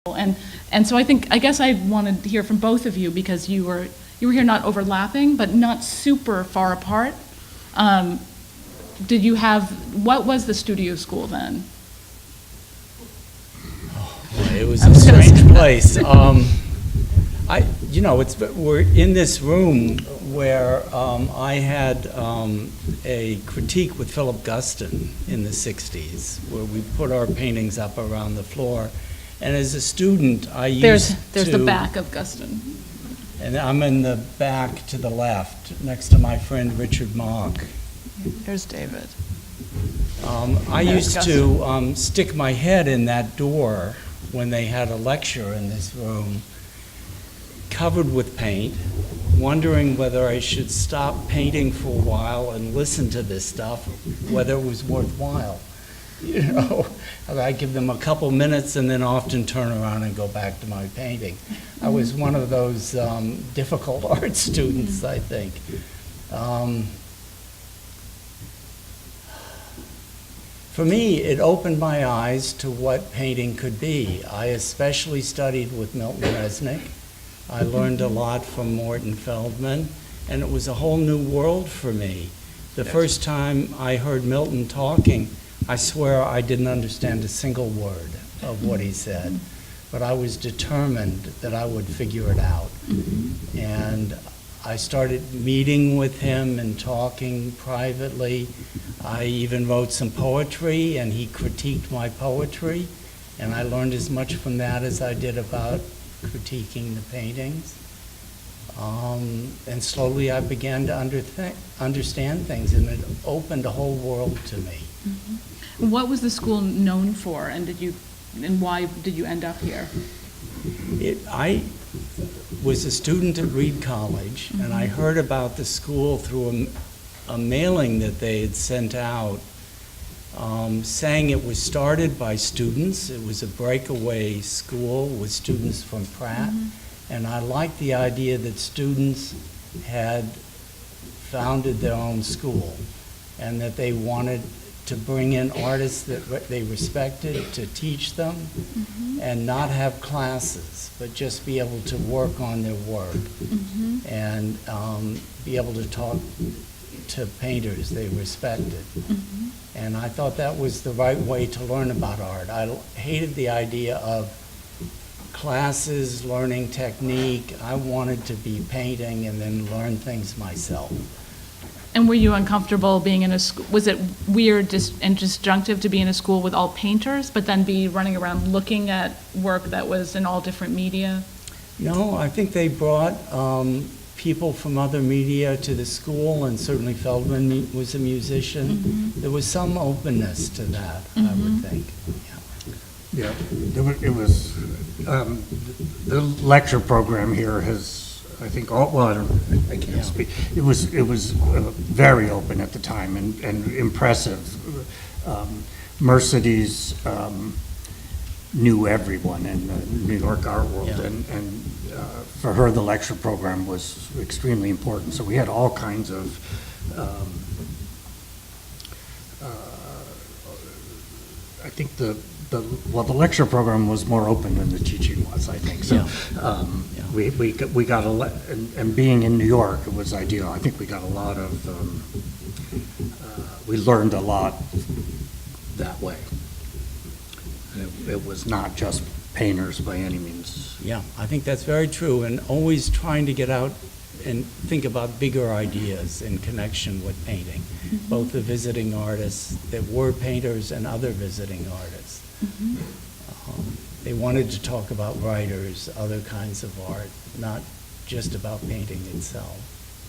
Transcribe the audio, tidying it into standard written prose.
And so I guess I wanted to hear from both of you because you were here not overlapping, but not super far apart. What was the studio school then? It was a strange place. We're in this room where I had a critique with Philip Guston in the 60s, where we put our paintings up around the floor. And as a student, I used There's the back of Guston. And I'm in the back to the left, next to my friend Richard Mock. There's David. I used to stick my head in that door when they had a lecture in this room, covered with paint, wondering whether I should stop painting for a while and listen to this stuff, whether it was worthwhile. I give them a couple minutes and then often turn around and go back to my painting. I was one of those difficult art students, I think. For me, it opened my eyes to what painting could be. I especially studied with Milton Resnick. I learned a lot from Morton Feldman, and it was a whole new world for me. The first time I heard Milton talking, I swear I didn't understand a single word of what he said, but I was determined that I would figure it out. And I started meeting with him and talking privately. I even wrote some poetry, and he critiqued my poetry, and I learned as much from that as I did about critiquing the paintings. And slowly I began to understand things, and it opened a whole world to me. What was the school known for, and why did you end up here? I was a student at Reed College, and I heard about the school through a mailing that they had sent out saying it was started by students. It was a breakaway school with students from Pratt, and I liked the idea that students had founded their own school and that they wanted to bring in artists that they respected, to teach them, and not have classes, but just be able to work on their work and be able to talk to painters they respected. And I thought that was the right way to learn about art. I hated the idea of classes, learning technique. I wanted to be painting and then learn things myself. And were you uncomfortable being in a school? Was it weird and disjunctive to be in a school with all painters, but then be running around looking at work that was in all different media? No, I think they brought people from other media to the school, and certainly Feldman was a musician. There was some openness to that, I would think. Yeah, it was the lecture program here has, I think, I can't speak. It was very open at the time and impressive. Mercedes knew everyone in the New York art world, and for her the lecture program was extremely important. So we had all kinds of I think the lecture program was more open than the teaching was, I think. So we got and being in New York, it was ideal. I think we got a lot of, we learned a lot that way. It was not just painters by any means. Yeah, I think that's very true, and always trying to get out and think about bigger ideas in connection with painting, both the visiting artists that were painters and other visiting artists. They wanted to talk about writers, other kinds of art, not just about painting itself.